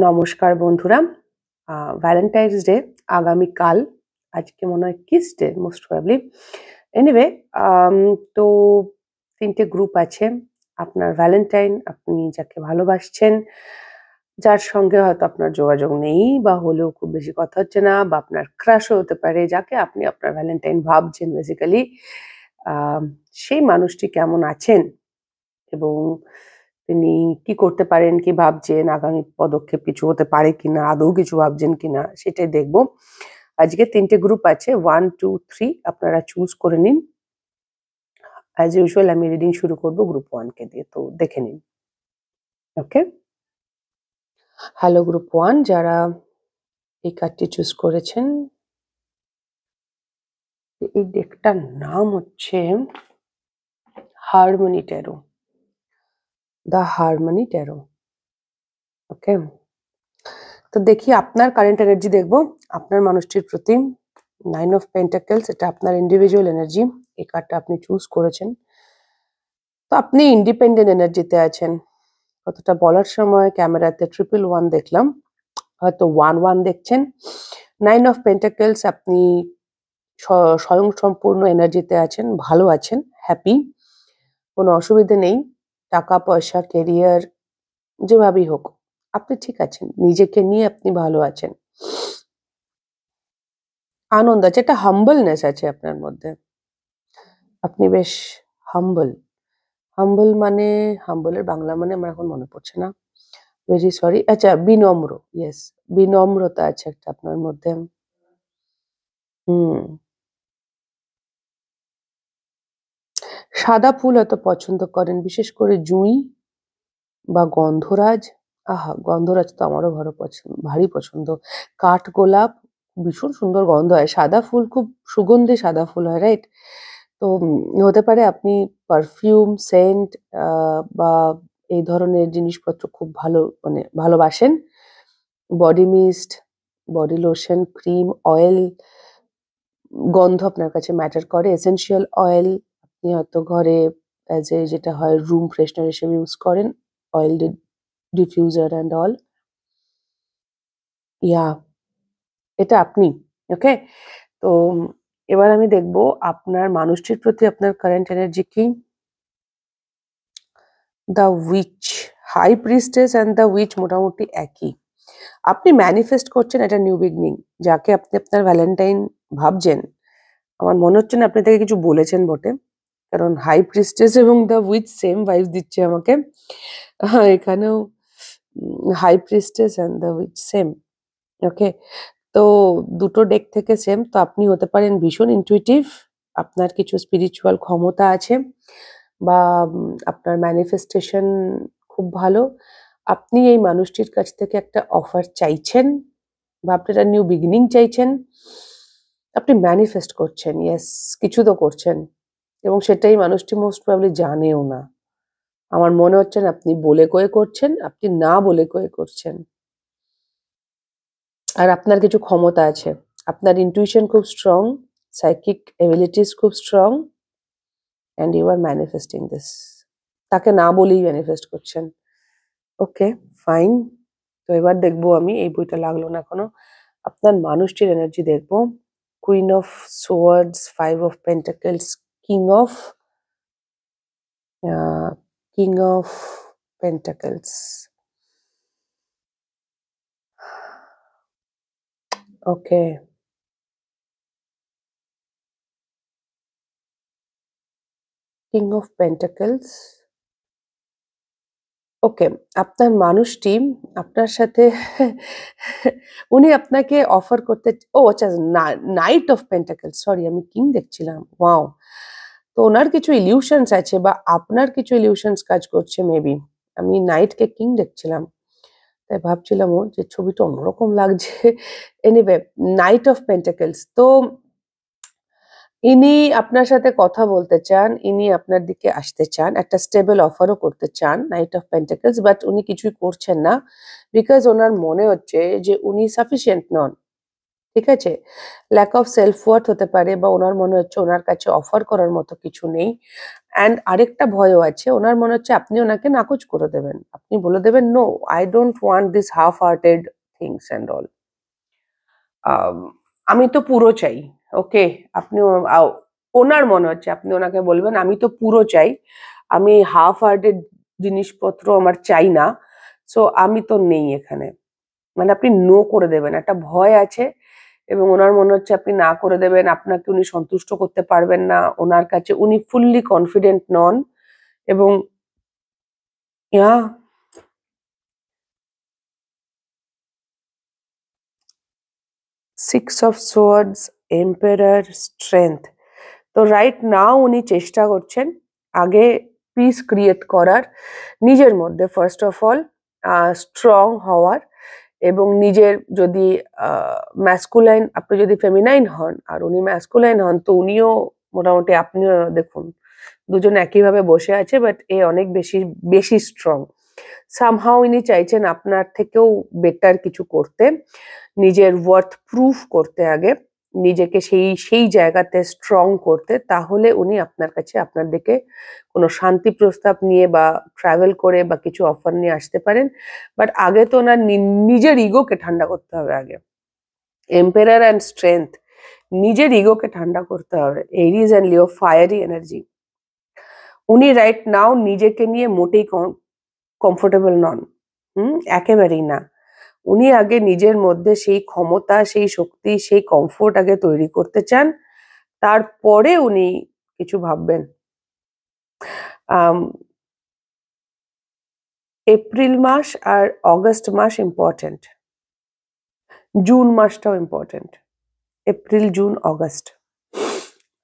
নমস্কার বন্ধুরা। Valentine's day আগামীকাল। আজকে মনে হয় kiss day most probably. Anyway, তো ৩ টে গ্রুপ আছে। আপনার ভ্যালেন্টাইন, আপনি যাকে ভালোবাসছেন, যার সঙ্গে হয়তো আপনার যোগাযোগ নেই বা হলেও খুব বেশি কথা হচ্ছে না, বা আপনার ক্রাশও হতে পারে, যাকে আপনি আপনার ভ্যালেন্টাইন ভাবছেন বেসিক্যালি। সেই মানুষটি কেমন আছেন এবং তিনি কি করতে পারেন, কি ভাবছেন, আগামী পদক্ষেপ কিছু হতে পারে কিনা, আদৌ কিছু ভাবছেন কিনা, সেটাই দেখবো। আজকে ৩ টে গ্রুপ আছে, 1, 2, 3। আপনারা চুজ করে নিন। অ্যাজ ইউজুয়াল আমি রিডিং শুরু করব গ্রুপ 1 কে দিয়ে, তো দেখে নিন। ওকে, হ্যালো গ্রুপ 1, যারা এই কার্ডটি চুজ করেছেন। এই ডেকটার নাম হচ্ছে harmony tarot, the harmony tarot. Okay, তো দেখি আপনার কারেন্ট এনার্জি দেখবো আপনার মানুষটির প্রতি। 9 অফ পেন্টাকেলস, এটা আপনার ইন্ডিভিজুয়াল এনার্জি। এই কার্ডটা আপনি চুজ করেছেন, তো আপনি ইন্ডিপেন্ডেন্ট এনার্জিতে আছেন। কতটা বলার সময় ক্যামেরাতে 111 দেখলাম, হয়তো 11 দেখছেন। 9 অফ পেন্টাকেলস, আপনি স্বয়ং সম্পূর্ণ এনার্জিতে আছেন, ভালো আছেন, হ্যাপি, কোনো অসুবিধে নেই। টাকা পয়সা, কেরিয়ার, যেভাবেই হোক আপনি ঠিক আছেন, নিজেকে নিয়ে আপনি ভালো আছেন, আনন্দ আছে, একটা হাম্বলনেস আছে আপনার মধ্যে। আপনি বেশ হাম্বল। হাম্বল মানে, হাম্বলের বাংলা মানে আমার এখন মনে পড়ছে না, ভেরি সরি। আচ্ছা, বিনম্র, ইয়েস, বিনম্রতা আছে একটা আপনার মধ্যে। হুম, সাদা ফুল হয়তো পছন্দ করেন, বিশেষ করে জুঁই বা গন্ধরাজ। আহা, গন্ধরাজ তো আমারও ভারী পছন্দ। কাঠগোলাপ, ভীষণ সুন্দর গন্ধ হয়। সাদা ফুল খুব সুগন্ধি, সাদা ফুল হয়, রাইট? তো হতে পারে আপনি পারফিউম, সেন্ট বা এই ধরনের জিনিসপত্র খুব ভালো, মানে ভালোবাসেন। Body mist, body lotion, cream, oil, গন্ধ আপনার কাছে ম্যাটার করে। এসেনশিয়াল অয়েল আপনি হয়তো ঘরে অ্যাজ এ যেটা হয় রুম ফ্রেশনার হিসেবে ইউজ করেন। Oil diffuser and all. Yeah, এটা আপনি। ওকে, তো এবার আমি দেখবো আপনার মানুষটির প্রতি আপনার কারেন্ট এনার্জি কি। The witch, high priestess and the witch মোটামুটি একই। আপনি ম্যানিফেস্ট করছেন একটা নিউ বিগনিং, যাকে আপনি আপনার ভ্যালেন্টাইন ভাবছেন। আমার মনে হচ্ছে না আপনি তাকে কিছু বলেছেন বটে, কারণ হাই প্রিস্টেস এবং দ্য উইচ সেম ভাইবস দিচ্ছে আমাকে। এখানেও high priestess and the witch same. Okay, তো দুটো ডেক থেকে সেম। তো আপনি হতে পারেন ভীষণ ইনটুইটিভ, আপনার কিছু স্পিরিচুয়াল ক্ষমতা আছে, বা আপনার ম্যানিফেস্টেশন খুব ভালো। আপনি এই মানুষটির কাছ থেকে একটা অফার চাইছেন, বা আপনি একটা নিউ বিগিনিং চাইছেন। আপনি ম্যানিফেস্ট করছেন, ইয়েস, কিছু তো করছেন, এবং সেটাই মানুষটি মোস্ট প্রবাবলি জানেও না। আমার মনে হচ্ছে না আপনি বলে কয়ে করছেন, আপনি না বলে কয়ে করছেন। আর আপনার কিছু ক্ষমতা আছে, আপনার ইনটুইশন খুব স্ট্রং, সাইকিক এবিলিটিস খুব strong, and you are manifesting this. তাকে না বলেই ম্যানিফেস্ট করছেন। Okay, fine. তো এবার দেখবো আমি, এই বইটা লাগলো না এখনো, আপনার মানুষটির এনার্জি দেখবো। Queen of swords, 5 of pentacles, king of king of pentacles. Okay, king of pentacles. Okay, আপনার মানুষটি আপনার সাথে উনি আপনাকে অফার করতে, ও আচ্ছা, নাইট অফ পেন্টাকেলস, সরি আমি কিং দেখছিলাম, ওয়াও। তো ওনার কিছু ইলিউশনস আছে, বা আপনার কিছু ইলিউশনস কাজ করছে মেবি। আমি নাইটকে কিং দেখছিলাম, তাই ভাবছিলাম ও যে ছবিটা অন্যরকম লাগছে। Anyway, night of pentacles. তো ইনি আপনার সাথে কথা বলতে চান, ইনি আপনার দিকে আসতে চান, একটা স্টেবল অফারও করতে চান, নাইট অফ পেন্টাকেলস, বাট উনি কিছুই করছেন না, বিকজ ওনার মনে হচ্ছে যে উনি সাফিসিয়েন্ট নন। ঠিক আছে? ল্যাক অফ সেলফ ওয়ার্থ হতে পারে, বা ওনার মনে হচ্ছে ওনার কাছে অফার করার মতো কিছু নেই। অ্যান্ড আরেকটা ভয়ও আছে, ওনার মনে হচ্ছে আপনি ওনাকে নাকচ করে দেবেন। আপনি বলে দেবেন, no, I don't want this half hearted things and all. আমি তো পুরো চাই। ওকে, আপনি ওনার মনে হচ্ছে আপনি ওনাকে বলবেন, আমি তো পুরো চাই, আমি হাফ হার্টেড জিনিসপত্র আমার চাই না। সো আমি তো নেই এখানে। মানে আপনি নো করে দেবেন, একটা ভয় আছে, এবং ওনার মনে হচ্ছে আপনি না করে দেবেন, আপনাকে উনি সন্তুষ্ট করতে পারবেন না, ওনার কাছে উনি ফুললি কনফিডেন্ট নন। এবং ইয়া, 6 of Swords, Emperor, Strength। তো রাইট নাও উনি চেষ্টা করছেন আগে পিস ক্রিয়েট করার, নিজের মধ্যে ফার্স্ট অফ অল স্ট্রং হওয়ার, এবং নিজের যদি ম্যাসকুলাইন, আপনি যদি ফেমিনাইন হন আর উনি ম্যাসকুলাইন হন, তো উনিও মোটামুটি, আপনিও দেখুন দুজন একইভাবে বসে আছে, বাট এ অনেক বেশি বেশি স্ট্রং। সামহাও ইনি চাইছেন আপনার থেকেও বেটার কিছু করতে, নিজের ওয়ার্থ প্রুফ করতে, আগে নিজেকে সেই সেই জায়গাতে স্ট্রং করতে, তাহলে উনি আপনার কাছে আপনার দিকে কোনো শান্তি প্রস্তাব নিয়ে বা ট্রাভেল করে বা কিছু অফার নিয়ে আসতে পারেন। বাট আগে তো ওনার নিজের ইগোকে ঠান্ডা করতে হবে আগে। এম্পেরার অ্যান্ড স্ট্রেংথ, নিজের ইগোকে ঠান্ডা করতে হবে। এরিজ অ্যান্ড লিও, ফায়ারি এনার্জি। উনি রাইট নাও নিজেকে নিয়ে মোটেই কমফোর্টেবল নন। একেবারেই না। উনি আগে নিজের মধ্যে সেই ক্ষমতা, সেই শক্তি, সেই কমফোর্ট আগে তৈরি করতে চান, তারপরে উনি কিছু ভাববেন। এপ্রিল মাস আর অগস্ট মাস ইম্পর্টেন্ট, জুন মাসটাও ইম্পর্টেন্ট। April, June, August.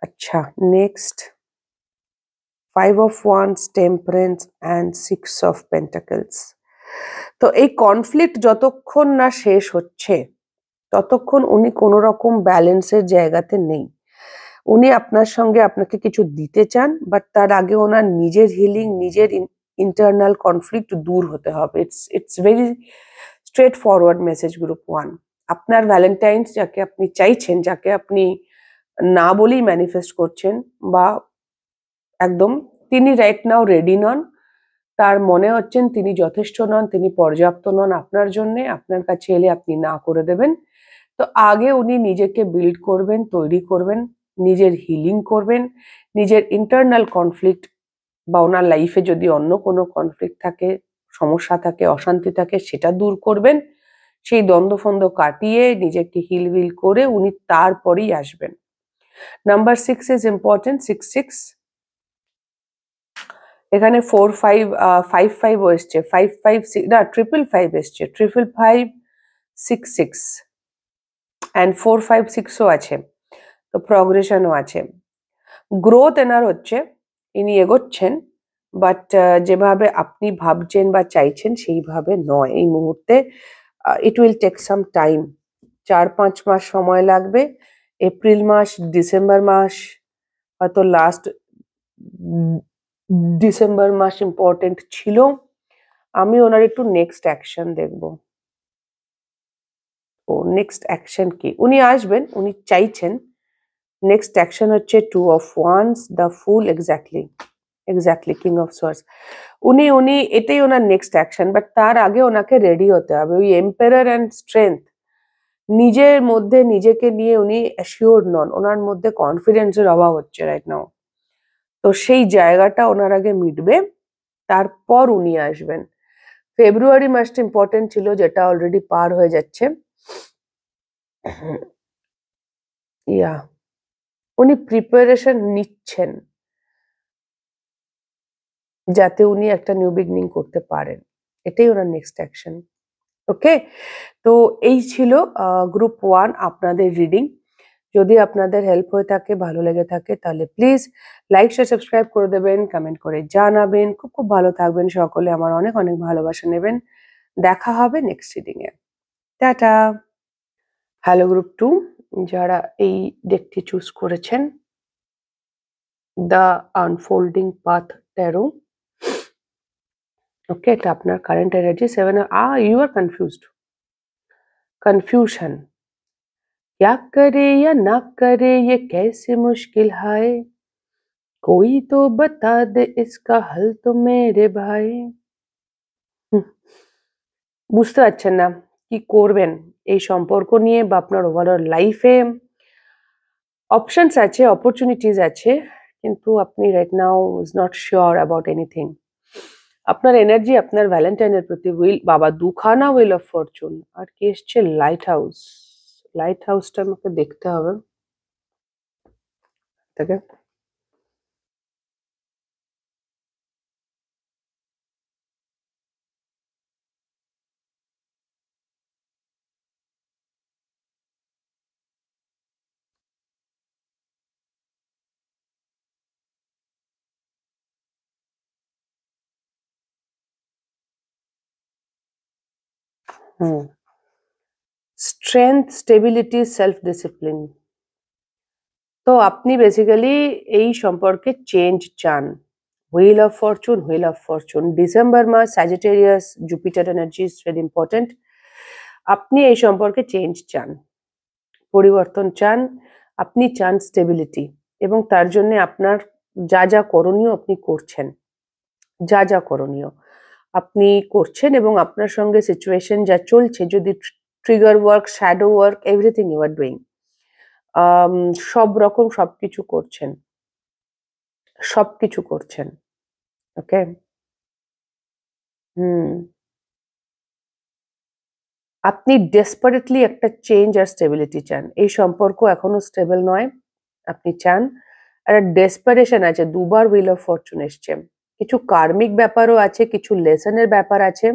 আচ্ছা, next 5 of Wands, Temperance and 6 of Pentacles। তো এই কনফ্লিক্ট যতক্ষণ না শেষ হচ্ছে ততক্ষণ উনি কোনো রকম ব্যালেন্সের জায়গাতে নেই। উনি আপনার সঙ্গে আপনাকে কিছু দিতে চান, বাট তার আগে ওনার নিজের হিলিং, নিজের ইন্টারনাল কনফ্লিক্ট দূর হতে হবে। It's very straight forward message, group 1। আপনার ভ্যালেন্টাইন্স যাকে আপনি চাইছেন, যাকে আপনি না বলেই ম্যানিফেস্ট করছেন, বা একদম তিনি রাইট নাও রেডি নন, তার মনে হচ্ছেন তিনি যথেষ্ট নন, তিনি পর্যাপ্ত নন আপনার জন্য, আপনার কাছে এলে আপনি না করে দেবেন। তো আগে উনি নিজেকে বিল্ড করবেন, তৈরি করবেন, নিজের হিলিং করবেন, নিজের ইন্টারনাল কনফ্লিক্ট, বা ওনার লাইফে যদি অন্য কোনো কনফ্লিক্ট থাকে, সমস্যা থাকে, অশান্তি থাকে, সেটা দূর করবেন। সেই দ্বন্দ্ব-ফন্দ্ব কাটিয়ে নিজেকে হিল করে উনি তারপরেই আসবেন। Number 6 is important. 6 এখানে 4 5 5 5 ও এসছে, 5 5 না 555 এসছে, 555 6 6 অ্যান্ড 4 5 6 ও আছে। তো প্রগ্রেশনও আছে, গ্রোথ এনার হচ্ছে, ইনি এগোচ্ছেন, বাট যেভাবে আপনি ভাবছেন বা চাইছেন সেইভাবে নয় এই মুহূর্তে। It will take some time, 4-5 মাস সময় লাগবে। এপ্রিল মাস, ডিসেম্বর মাস, হয়তো লাস্ট ডিসেম্বর মাস ইম্পর্টেন্ট ছিল। আমি ওনার একটু নেক্সট অ্যাকশন দেখবো। ও নেক্সট অ্যাকশন কি, উনি আসবেন, উনি চাইছেন। নেক্সট অ্যাকশন হচ্ছে 2 of Wands, the full. Exactly king of swords. উনি এটাই ওনার নেক্সট অ্যাকশন, বাট তার আগে ওনাকে রেডি হতে হবে। ওই এম্পায়ার অ্যান্ড স্ট্রেংথ, নিজের মধ্যে নিজেকে নিয়ে উনি অ্যাসিওর্ড নন, ওনার মধ্যে কনফিডেন্সের অভাব হচ্ছে রাইট নাও। তো সেই জায়গাটা ওনার আগে মিটবে, তারপর উনি আসবেন। ফেব্রুয়ারি মাসটা ইম্পর্টেন্ট ছিল, যেটা অলরেডি পার হয়ে যাচ্ছে। ইয়া, উনি প্রিপারেশন নিচ্ছেন যাতে উনি একটা নিউ বিগনিং করতে পারেন, এটাই ওনার নেক্সট অ্যাকশন। ওকে, তো এই ছিল গ্রুপ 1 আপনাদের রিডিং। যদি আপনাদের হেল্প হয়ে থাকে, ভালো লেগে থাকে, তাহলে প্লিজ লাইক, শেয়ার, সাবস্ক্রাইব করে দেবেন, কমেন্ট করে জানাবেন। খুব খুব ভালো থাকবেন সকলে, আমার অনেক অনেক ভালোবাসা নেবেন। দেখা হবে নেক্সট রিডিং এ। টাটা। হ্যালো গ্রুপ 2, যারা এই ডেকটি চুজ করেছেন, the unfolding path tarot. Okay, এটা আপনার current energy. 7 you are confused, confusion, क्या करे या ना करे ये कैसे मुश्किल है, कोई तो बता दे इसका हल तो मेरे भाई। হুম, বুঝতে পারছেন না কি করবেন এই সম্পর্ক নিয়ে বা আপনার ওভারঅল লাইফে। অপশনস আছে, অপরচুনিটিস আছে, কিন্তু আপনি right now is not sure about anything. আপনার এনার্জি আপনার ভ্যালেন্টাইনের প্রতি উইল, বাবা দুখানা উইল অফ ফরচুন, আর কি এসছে লাইট হাউস। লাইট হাউসটা আমাকে দেখতে হবে তাকে। Hmm, strength, stability, self discipline. তো আপনি বেসিক্যালি এই সম্পর্কে চেঞ্জ চান। Wheel of fortune, wheel of fortune, December মাস, Sagittarius, Jupiter energy is very important. আপনি এই সম্পর্কে চেঞ্জ চান, পরিবর্তন চান, আপনি চান স্টেবিলিটি, এবং তার জন্য আপনার যা যা করণীয় আপনি করছেন, যা যা করণীয় আপনি করছেন, এবং আপনার সঙ্গে সিচুয়েশন যা চলছে, যদি trigger work, shadow work, everything you are doing, সব রকম সবকিছু করছেন, সবকিছু করছেন। ওকে। হুম, আপনি ডেসপারেটলি একটা চেঞ্জ আর স্টেবিলিটি চান। এই সম্পর্ক এখনো স্টেবল নয়, আপনি চান। একটা ডেসপারেশন আছে, দুবার হুইল অফ ফরচুন এসছে। কিছু কার্মিক ব্যাপারও আছে, কিছু লেসনের ব্যাপার আছে।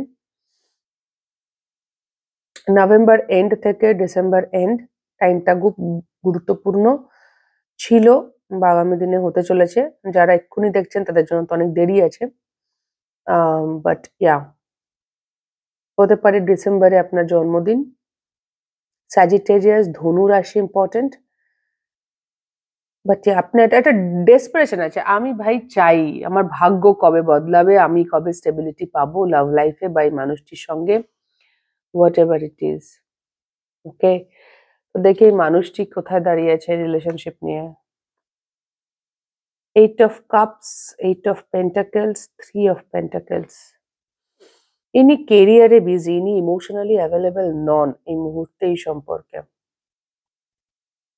নভেম্বর এন্ড থেকে ডিসেম্বর এন্ড টাইমটা খুব গুরুত্বপূর্ণ ছিল বা আগামী দিনে হতে চলেছে। যারা এক্ষুনি দেখছেন তাদের জন্য তো অনেক দেরি আছে, বাট ইয়া, হতে পারে ডিসেম্বরে আপনার জন্মদিন। স্যাজিটেরিয়াস, ধনু রাশি ইম্পর্টেন্ট, বাট আপনার একটা ডেসপারেশন আছে। আমি ভাই চাই, আমার ভাগ্য কবে বদলাবে, আমি কবে স্টেবিলিটি পাবো লাভ লাইফে বা এই মানুষটির সঙ্গে, হোয়াট এভার ইট ইজ। ওকে, তো দেখি এই মানুষটি কোথায় দাঁড়িয়ে আছে রিলেশনশিপ নিয়ে। Eight of cups, eight of pentacles, three of pentacles. ইনি কেরিয়ারে বিজি, ইনি ইমোশনালি অ্যাভেলেবল নন এই মুহূর্তে এই সম্পর্কে।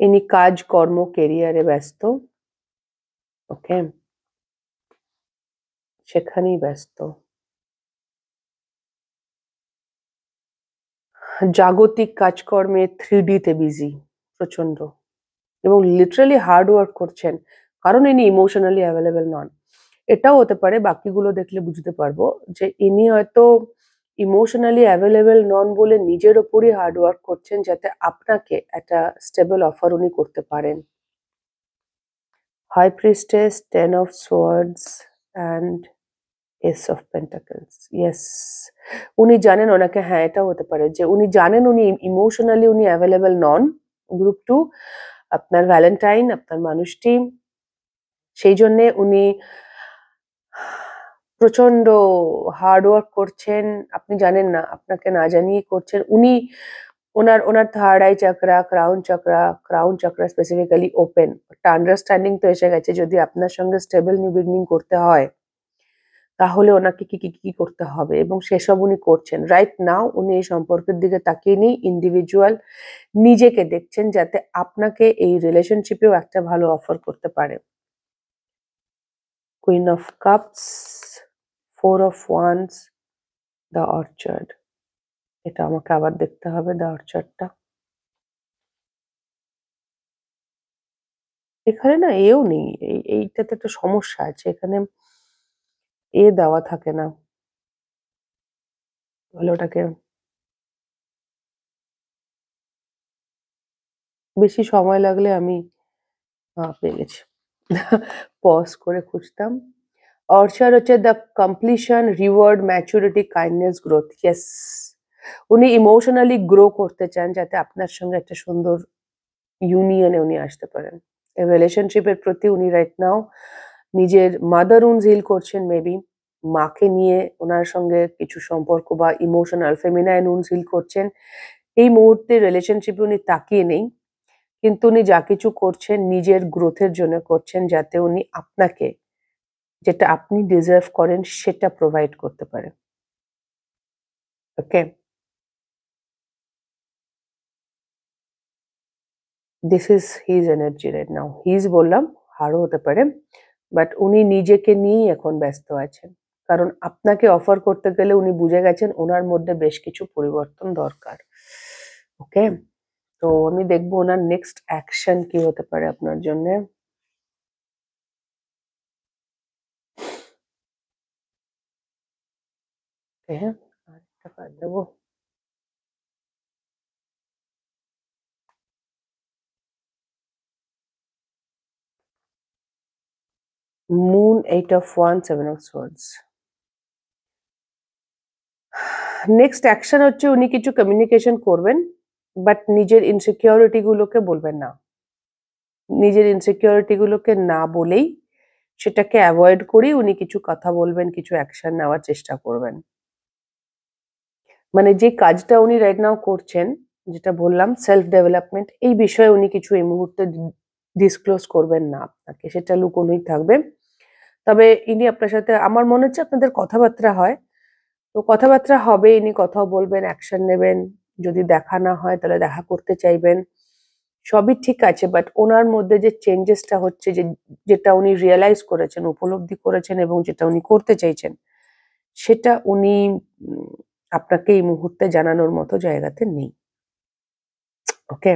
ইনি কাজ, কর্ম, কেরিয়ারে ব্যস্ত। ওকে, সেখানেই ব্যস্ত। জাগতিক কাজকর্মে 3D তে বিজি প্রচন্ড, এবং লিটারালি হার্ড ওয়ার্ক করছেন, কারণ ইনি ইমোশনালি অ্যাভেলেবল নন। এটাও হতে পারে, বাকিগুলো দেখলে বুঝতে পারবো যে ইনি হয়তো ইমোশনালি অ্যাভেলেবল নন বলে নিজের ওপরই হার্ড ওয়ার্ক করছেন, যাতে আপনাকে একটা স্টেবল অফার উনি করতে পারেন। High priestess, 10 of swords and ace of pentacles. Yes, উনি জানেন ওনাকে, হ্যাঁ এটাও হতে পারে যে উনি জানেন উনি ইমোশনালি উনি অ্যাভেলেবল নন। গ্রুপ 2, আপনার ভ্যালেন্টাইন, আপনার মানুষটি, সেই জন্যে উনি প্রচন্ড হার্ড ওয়ার্ক করছেন। আপনি জানেন না, আপনাকে না জানিয়ে করছেন। উনি ওনার ওনার third eye chakra, crown chakra specifically open. একটা আন্ডারস্ট্যান্ডিং তো এসে গেছে, যদি আপনার সঙ্গে স্টেবল নিউ বিগিনিং করতে হয় তাহলে ওনাকে কি কি কি করতে হবে, এবং সেসব উনি করছেন। রাইট নাও উনি এই সম্পর্কের দিকে তাকিয়ে নেই, ইন্ডিভিজুয়াল নিজেকে দেখছেন, যাতে আপনাকে এই রিলেশনশিপেও একটা ভালো অফার করতে পারে। Queen of cups, 4 of wands, the orchard. এটা আমাকে আবার দেখতে হবে, দ্য অর্চার্ডটা। এখানে না এও নেই, এইটাতে একটা সমস্যা আছে, এখানে এ দেওয়া থাকে না, তাহলে ওটাকে বেশি সময় লাগলে আমি পেয়ে গেছি। পজ করে খুঁজতাম। অর্চার্ড হচ্ছে the completion, reward, maturity, kindness, growth. Yes, উনি ইমোশনালি গ্রো করতে চান, যাতে আপনার সঙ্গে একটা সুন্দর ইউনিয়নে উনি আসতে পারেন। রিলেশনশিপের প্রতি উনি রাইট নাও নিজের মাদার উন্স হিল করছেন, মেবি মাকে নিয়ে ওনার সঙ্গে কিছু সম্পর্ক বা ইমোশনাল ফেমিনাইন উন্স হিল করছেন। এই মুহূর্তে রিলেশনশিপে উনি তাকিয়ে নেই, কিন্তু উনি যা কিছু করছেন নিজের গ্রোথের জন্য করছেন, যাতে উনি আপনাকে যেটা আপনি ডিজার্ভ করেন সেটা প্রোভাইড করতে পারেন। Okay, this is his energy right now. His বললাম, আরও হতে পারে, বাট উনি নিজেকে নিয়েই এখন ব্যস্ত আছেন, কারণ আপনাকে অফার করতে গেলে উনি বুঝে গেছেন ওনার মধ্যে বেশ কিছু পরিবর্তন দরকার। ওকে, তো আমি দেখবো ওনার নেক্সট অ্যাকশন কি হতে পারে আপনার জন্য। হ্যাঁ, আরেকটা কার্ড দেবো। Moon, 8 of Wands, 7 of Swords। Next action হচ্ছে উনি কিছু কমিউনিকেশন করবেন, বাট নিজের ইনসিকিউরিটি গুলোকে বলবেন না। নিজের ইনসিকিউরিটি গুলোকে না বলেই সেটাকে অ্যাভয়েড করেই উনি কিছু কথা বলবেন, কিছু অ্যাকশন নেওয়ার চেষ্টা করবেন। মানে যে কাজটা উনি রাইট নাও করছেন, যেটা বললাম সেলফ ডেভেলপমেন্ট, এই বিষয়ে উনি কিছু এই মুহূর্তে ডিসক্লোজ করবেন না আপনাকে, সেটা লুকোনোই থাকবে। তবে ইনি আপনার সাথে, আমার মনে হচ্ছে আপনাদের কথাবার্তা হয়, তো কথাবার্তা হবে, ইনি কথাও বলবেন, অ্যাকশন নেবেন। যদি দেখা না হয় তাহলে দেখা করতে চাইবেন, সবই ঠিক আছে। বাট ওনার মধ্যে যে চেঞ্জেসটা হচ্ছে, যেটা উনি রিয়েলাইজ করেছেন, উপলব্ধি করেছেন এবং যেটা উনি করতে চাইছেন, সেটা উনি আপনাকে এই মুহূর্তে জানানোর মতো জায়গাতে নেই। ওকে,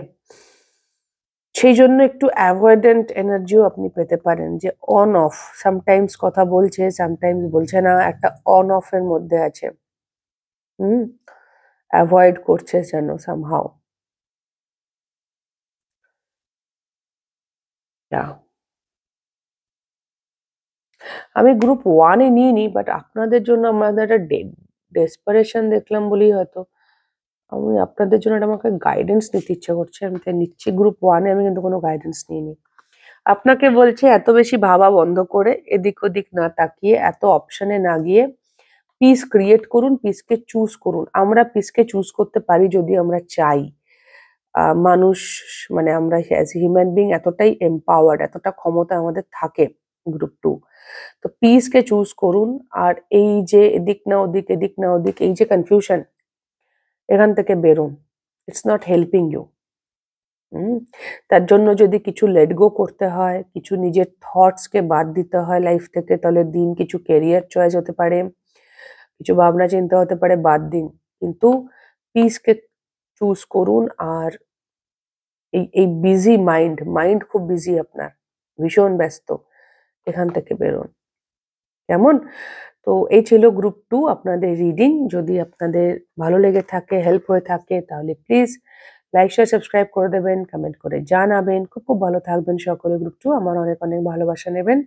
সেই জন্য একটু অ্যাভয়েডেন্ট এনার্জিও আপনি পেতে পারেন, যে অন অফ, সামটাইমস কথা বলছে, সামটাইমস বলছে না, একটা অন অফ এর মধ্যে আছে। অ্যাভয়েড করছে যেন সামহাও। আমি গ্রুপ 1 এ নিইনি, বাট আপনাদের জন্য আমাদের একটা ডেসপারেশন দেখলাম বলেই হয়তো আমি আপনাদের জন্য এটা, আমাকে গাইডেন্স নিতে ইচ্ছে করছে, আমি তাই নিচ্ছি। গ্রুপ 1 এ আমি কিন্তু কোনো গাইডেন্স নিইনি। আপনাকে বলছে এত বেশি ভাবা বন্ধ করে, এদিক ওদিক না তাকিয়ে, এত অপশনে না গিয়ে পিস ক্রিয়েট করুন, পিসকে চুজ করুন। আমরা পিসকে চুজ করতে পারি যদি আমরা চাই। মানুষ, মানে আমরা অ্যাজ হিউম্যান বিং এতটাই এম্পাওয়ার্ড, এতটা ক্ষমতা আমাদের থাকে। গ্রুপ 2, তো পিসকে চুজ করুন। আর এই যে এদিক না ওদিক, এদিক না ওদিক, এই যে কনফিউশন, এখান থেকে বেরোন। It's not helping you. তার জন্য যদি কিছু লেট গো করতে হয়, কিছু নিজের থটস কে বাদ দিতে হয় লাইফ থেকে, তাহলে দিন। কিছু কেরিয়ার চয়েস হতে পারে, কিছু ভাবনা চিন্তা হতে পারে, বাদ দিন। কিন্তু পিসকে চুজ করুন। আর এই বিজি মাইন্ড, মাইন্ড খুব বিজি আপনার, ভীষণ ব্যস্ত, এখান থেকে বেরোন। কেমন? তো এই ছিল গ্রুপ 2 আপনাদের রিডিং। যদি আপনাদের ভালো লেগে থাকে, হেল্প হয়ে থাকে, তাহলে প্লিজ লাইক, শেয়ার, সাবস্ক্রাইব করে দেবেন, কমেন্ট করে জানাবেন। খুব খুব ভালো থাকবেন সকলে। গ্রুপ 2 আমার অনেক অনেক ভালোবাসা নেবেন।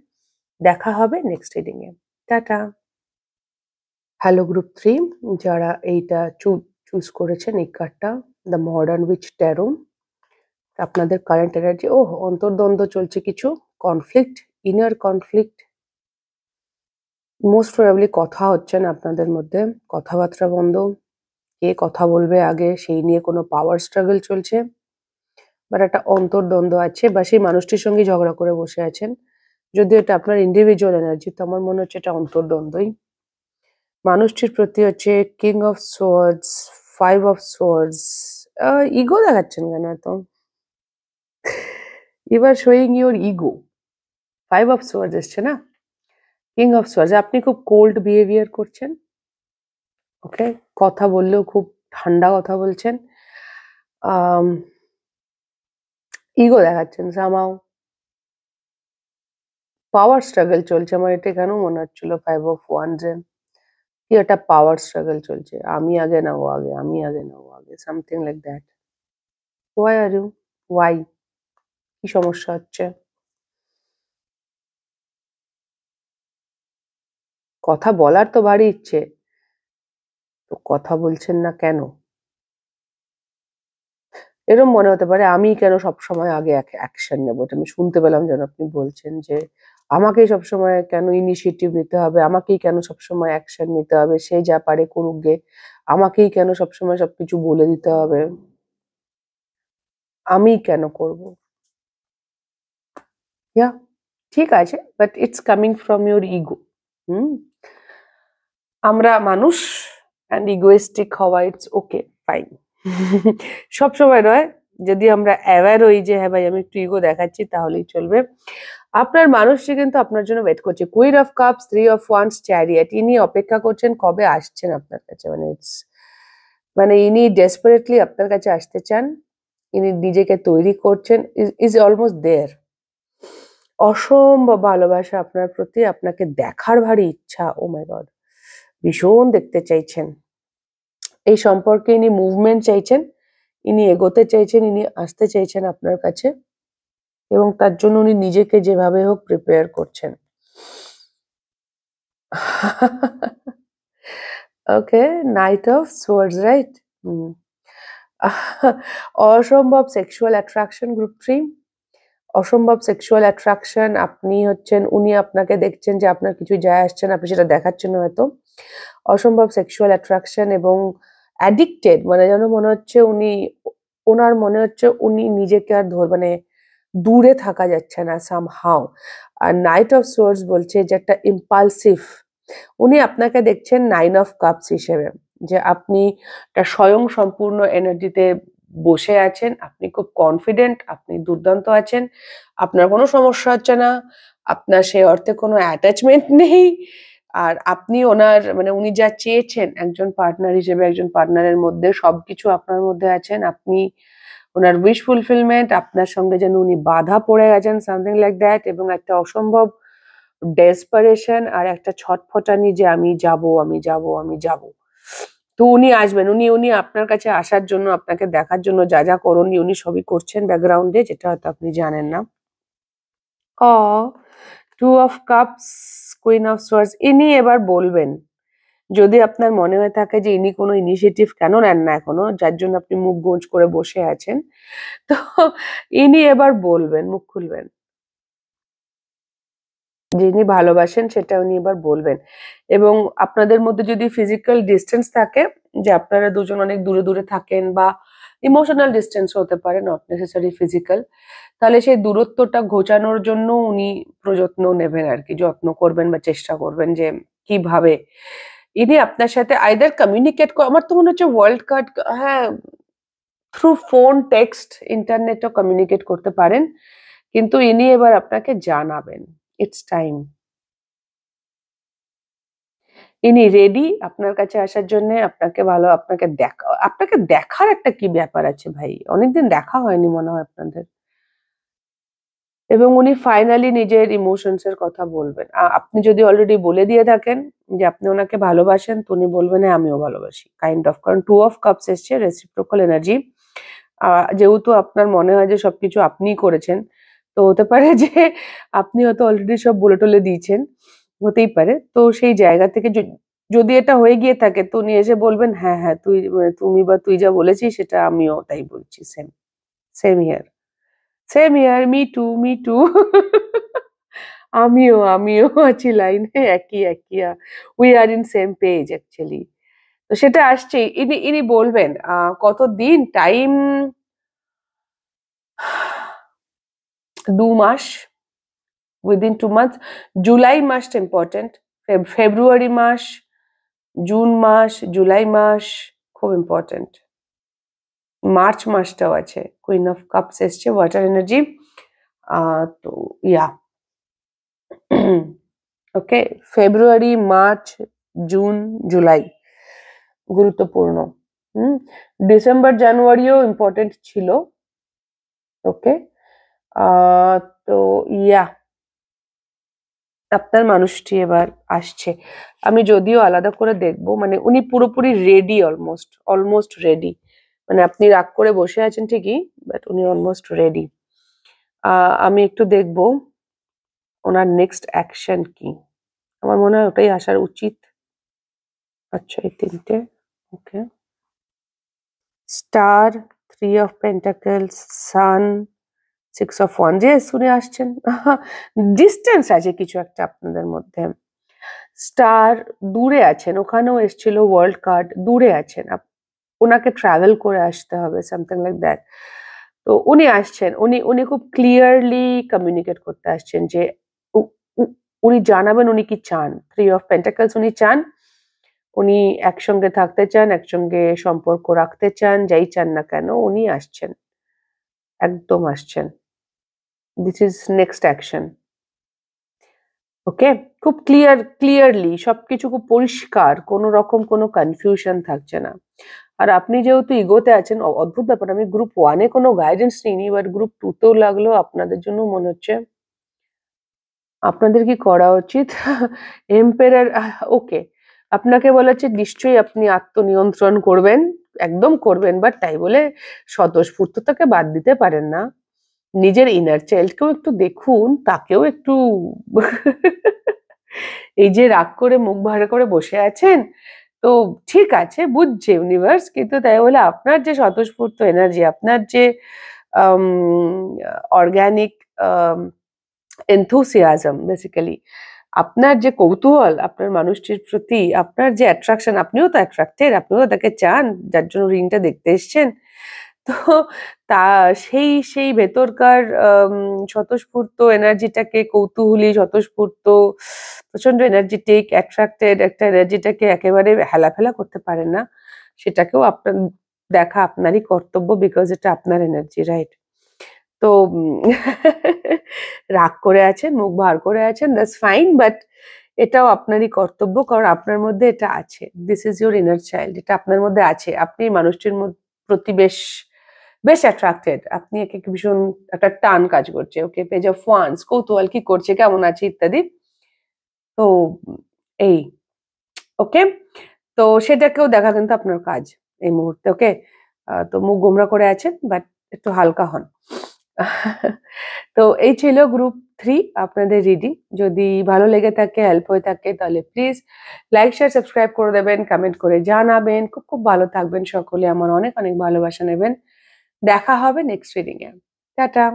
দেখা হবে নেক্সট রিডিং এ। টাটা। হ্যালো গ্রুপ 3, যারা এইটা চুজ করেছেন, এই কার্ডটা, দ্য মডার্ন উইচ ট্যারো, আপনাদের কারেন্ট এনার্জি, অন্তর্দ্বন্দ্ব চলছে, কিছু conflict, inner conflict. Most probably কথা হচ্ছে না আপনাদের মধ্যে, কথাবার্তা বন্ধ, কে কথা বলবে আগে সেই নিয়ে কোনো পাওয়ার স্ট্রাগল চলছে, বাট একটা অন্তর্দ্বন্দ্ব আছে, বা সেই মানুষটির সঙ্গে ঝগড়া করে বসে আছেন। যদিও এটা আপনার ইন্ডিভিজুয়াল এনার্জি, তো আমার মনে হচ্ছে এটা অন্তর্দ্বন্দ্বই। মানুষটির প্রতি হচ্ছে king of swords, 5 of swords. Ego দেখাচ্ছেন কেন এত? এবার showing your ego. 5 of swords এসছে না, কিং অফ সোয়ার্ডস। আপনি খুব কোল্ড বিহেভিয়ার করছেন। ওকে, কথা বললেও খুব ঠান্ডা কথা বলছেন। ইগো দেখাচ্ছেন সামাও। পাওয়ার স্ট্রাগল চলছে, আমার এটা কেন মনে হচ্ছিল 5 অফ ওয়ান্ডস এ কি একটা পাওয়ার স্ট্রাগল চলছে। আমি আগে না ও আগে, আমি আগে না ও আগে, something like that. Why are you, why, কি সমস্যা হচ্ছে? কথা বলার তো ভারী ইচ্ছে, তো কথা বলছেন না কেন? এরকম মনে হতে পারে আমি কেন সবসময় আগে অ্যাকশন নেবো। এটা আমি শুনতে পেলাম যেন আপনি বলছেন যে আমাকেই সবসময় কেন ইনিশিয়েটিভ নিতে হবে, আমাকেই কেন সবসময় অ্যাকশন নিতে হবে, সে যা পারে করুক গে, আমাকেই কেন সবসময় সবকিছু বলে দিতে হবে। আমি কেন করব? ইয়া, ঠিক আছে, but it's coming from your ego. আমরা মানুষ, অ্যান্ড ইগোয়েস্টিক হওয়া ইটস ওকে, ফাইন। সবসময় নয়, যদি আমরা অ্যাওয়ার হই যে হ্যাঁ ভাই আমি একটু ইগো দেখাচ্ছি তাহলেই চলবে। আপনার মানুষটি কিন্তু আপনার জন্য ওয়েট করছে। Queen of cups, 3 of Wands, chariot. ইনি অপেক্ষা করছেন কবে আসছেন আপনার কাছে, মানে ইটস, মানে ইনি ডেসপারেটলি আপনার কাছে আসতে চান। ইনি নিজেকে তৈরি করছেন, ইজ অলমোস্ট দেয়ার। অসম্ভব ভালোবাসা আপনার প্রতি, আপনাকে দেখার ভারী ইচ্ছা। ও মাই গড, ভীষণ দেখতে চাইছেন এই সম্পর্কে। ইনি মুভমেন্ট চাইছেন, ইনি এগোতে চাইছেন, ইনি আসতে চাইছেন আপনার কাছে, এবং তার জন্য উনি নিজেকে যেভাবে হোক প্রিপেয়ার করছেন। ওকে, নাইট অফ সোয়ার্ডস, রাইট? অসম্ভব সেক্সুয়াল অ্যাট্রাকশন, গ্রুপ 3। অসম্ভব সেক্সুয়াল অ্যাট্রাকশন, আপনি হচ্ছেন, উনি আপনাকে দেখছেন যে আপনার কিছু যায় আসছে না, আপনি সেটা দেখাচ্ছেন না হয়তো। অসম্ভব সেক্সুয়াল অ্যাট্রাকশন এবং অ্যাডিক্টেড, মানে যেন মনে হচ্ছে উনি, ওনার মনে হচ্ছে উনি নিজেকে আর মানে দূরে থাকা যাচ্ছে না সামহাও। আর নাইট অফ সোর্স বলছে যে একটা ইম্পালসিভ, উনি আপনাকে দেখছেন 9 of Cups হিসেবে, যে আপনি একটা স্বয়ং সম্পূর্ণ এনার্জিতে বসে আছেন, আপনি খুব কনফিডেন্ট, আপনি দুর্দান্ত আছেন, আপনার কোনো সমস্যা হচ্ছে না, আপনার সেই অর্থে কোনো অ্যাটাচমেন্ট নেই। আর আপনি ওনার, মানে উনি যা চেয়েছেন একজন পার্টনার হিসেবে, একজন পার্টনারের মধ্যে সবকিছু আপনার মধ্যে আছেন, আপনি ওনার উইশ ফুলফিলমেন্ট, আপনার সঙ্গে যেন উনি বাধা পড়ে গেছেন, সামথিং লাইক দ্যাট। এবং একটা অসম্ভব ডেসপারেশন আর একটা ছটফটানি যে আমি যাব, আমি যাব, আমি যাব। তো উনি আসবেন, উনি উনি আপনার কাছে আসার জন্য, আপনাকে দেখার জন্য যা যা করণীয় উনি সবই করছেন ব্যাকগ্রাউন্ডে, যেটা হয়তো আপনি জানেন না। 2 of Cups, queen of swords, ইনি এবার বলবেন, যদি আপনার মনে হয়ে থাকে যে ইনি কোনো ইনিশিয়েটিভ কেন নেন না এখনো, যার জন্য আপনি মুখ গোঁজ করে বসে আছেন, তো ইনি এবার বলবেন, মুখ খুলবেন, যিনি ভালোবাসেন সেটা উনি এবার বলবেন। এবং আপনাদের মধ্যে যদি ফিজিক্যাল ডিস্টেন্স থাকে, যে আপনারা দুজন অনেক দূরে দূরে থাকেন, বা ইমোশনাল ডিস্টেন্স হতে পারে, নট নেসেসারি ফিজিক্যাল, তাহলে সেই দূরত্বটা ঘোচানোর জন্য উনি প্রযত্ন নেবেন আর কি, যত্ন করবেন বা চেষ্টা করবেন যে কিভাবে ইনি আপনার সাথে আইদার কমিউনিকেট, আমার তো মনে হচ্ছে ওয়ার্ল্ড কার্ড, হ্যাঁ, থ্রু ফোন, টেক্সট, ইন্টারনেটও কমিউনিকেট করতে পারেন, কিন্তু ইনি এবার আপনাকে জানাবেন, ইটস টাইম। ইনি রেডি আপনার কাছে আসার জন্য, আপনাকে আপনাকে দেখার একটা কি ব্যাপার আছে ভাই, অনেকদিন দেখা হয়নি মনে হয় আপনাদের। এবং উনি ফাইনালি নিজের ইমোশনস এর কথা বলবেন। আপনি যদি অলরেডি বলে দিয়ে থাকেন যে আপনি ওনাকে ভালোবাসেন, তো উনি বলবেন হ্যাঁ আমিও ভালোবাসি, কাইন্ড অফ। কারণ 2 of Cups এসছে, রেসিপ্রোকাল এনার্জি। যেহেতু আপনার মনে হয় যে সবকিছু আপনিই করেছেন, তো হতে পারে যে আপনি হয়তো অলরেডি সব বলে টলে দিয়েছেন, হতেই পারে। তো সেই জায়গা থেকে যদি এটা হয়ে গিয়ে থাকে, তো উনি এসে বলবেন হ্যাঁ হ্যাঁ তুমি বা তুই যা বলেছিস সেটা আমিও তাই বলছি, same, same here, same here, me two, me two. আমিও আছি লাইনে, একই একই, we are in same page actually. তো সেটা আসছেই, ইনি বলবেন কতদিন টাইম, 2 মাস, উইদিন 2 মান্থস। জুলাই মাসটা ইম্পর্টেন্ট, ফেব্রুয়ারি মাস, জুন মাস, জুলাই মাস খুব ইম্পর্টেন্ট, মার্চ মাসটাও আছে। কুইন অফ কাপস এসছে, ওয়াটার এনার্জি। তো ইয়া, ওকে, ফেব্রুয়ারি, মার্চ, জুন, জুলাই গুরুত্বপূর্ণ। ডিসেম্বর, জানুয়ারিও ইম্পর্টেন্ট ছিল। ওকে, তো ইয়া, আপনার মানুষটি এবার আসছে। আমি যদিও আলাদা করে দেখবো, মানে উনি পুরোপুরি রেডি, অলমোস্ট রেডি, মানে আপনি রাগ করে বসে আছেন ঠিকই, বাট উনি অলমোস্ট রেডি। আমি একটু দেখবো ওনার নেক্সট অ্যাকশন কি, আমার মনে হয় ওটাই আসার উচিত। আচ্ছা, এই 3টে, okay, star, 3 of Pentacles, sun, 6 of Wands, যে শুনে আসছেন। ডিস্টেন্স আছে কিছু একটা আপনাদের মধ্যে। স্টার, দূরে আছেন, ওখানেও এসেছিল ওয়ার্ল্ড কার্ড, দূরে আছেন, ওনাকে ট্রাভেল করে আসতে হবে, সামথিং লাইক দ্যাট। তো উনি আসছেন, উনি উনি খুব ক্লিয়ারলি কমিউনিকেট করতে আসছেন যে উনি জানাবেন উনি কি চান। 3 অফ পেন্টাকলস উনি চান, উনি একসঙ্গে থাকতে চান, একসঙ্গে সম্পর্ক রাখতে চান, যাই চান না কেন উনি আসছেন, একদম আসছেন। This is next action. Okay, খুব ক্লিয়ারলি সবকিছু খুব পরিষ্কার, কোনো রকম কোনো কনফিউশন থাকছে না। আর আপনি যেহেতু ইগোতে আছেন, অদ্ভুত ব্যাপার, আমি গ্রুপ 1-এ কোনো গাইডেন্স নিইনি, বাট গ্রুপ 2-তেও লাগলো আপনাদের জন্য মনে হচ্ছে আপনাদের কি করা উচিত। এম্পায়ার, ওকে, আপনাকে বলা হচ্ছে নিশ্চয়ই আপনি আত্মনিয়ন্ত্রণ করবেন, একদম করবেন, বাট তাই বলে স্বতঃস্ফূর্ততাকে বাদ দিতে পারেন না। নিজের ইনার চাইল্ডকেও একটু দেখুন, তাকেও একটু এই যে রাগ করে মুখ ভার করে বসে আছেন, তো ঠিক আছে বুঝছে ইউনিভার্স, কিন্তু তাই বলে আপনার যে স্বতঃস্ফূর্ত এনার্জি, আপনার যে অর্গানিক enthusiasm বেসিক্যালি, আপনার যে কৌতূহল আপনার মানুষটির প্রতি, আপনার যে অ্যাট্রাকশন, আপনিও তো অ্যাট্রাক্টেড, আপনিও তাকে চান যার জন্য রিংটা দেখতে এসছেন। তো তা সেই ভেতরকার স্বতঃস্ফূর্ত এনার্জিটাকে, কৌতূহলী স্বতঃস্ফূর্ত প্রচন্ড এনার্জেটিক অ্যাট্রাক্টেড একটা এনার্জিটাকে একেবারে হেলাফেলা করতে পারেন না। সেটাকেও আপনার দেখা আপনারই কর্তব্য, বিকজ এটা আপনার এনার্জি, রাইট? তো রাগ করে আছেন, মুখ ভার করে আছেন, দ্যাটস ফাইন, বাট এটাও আপনারই কর্তব্য, কারণ আপনার মধ্যে এটা আছে। This is your inner child, এটা আপনার মধ্যে আছে। আপনি মানুষটির প্রতি বেশ বেশ অ্যাট্রাক্টেড, আপনি একে ভীষণ একটা টান কাজ করছে। ওকে, পেজ অফ ওয়ান্স, কৌতূহল, কি করছে, কেমন আছে ইত্যাদি। তো এই, ওকে, তো সেটাকেও দেখা কিন্তু আপনার কাজ এই মুহূর্তে। ওকে, তো মুখ গোমরা করে আছেন, বাট একটু হালকা হন। তো এই ছিল গ্রুপ 3 আপনাদের রিডিং। যদি ভালো লেগে থাকে, হেল্প হয়ে থাকে, তাহলে প্লিজ লাইক, শেয়ার, সাবস্ক্রাইব করে দেবেন, কমেন্ট করে জানাবেন। খুব খুব ভালো থাকবেন সকলে, আমার অনেক অনেক ভালোবাসা নেবেন। দেখা হবে নেক্সট রিডিং এ। টাটা।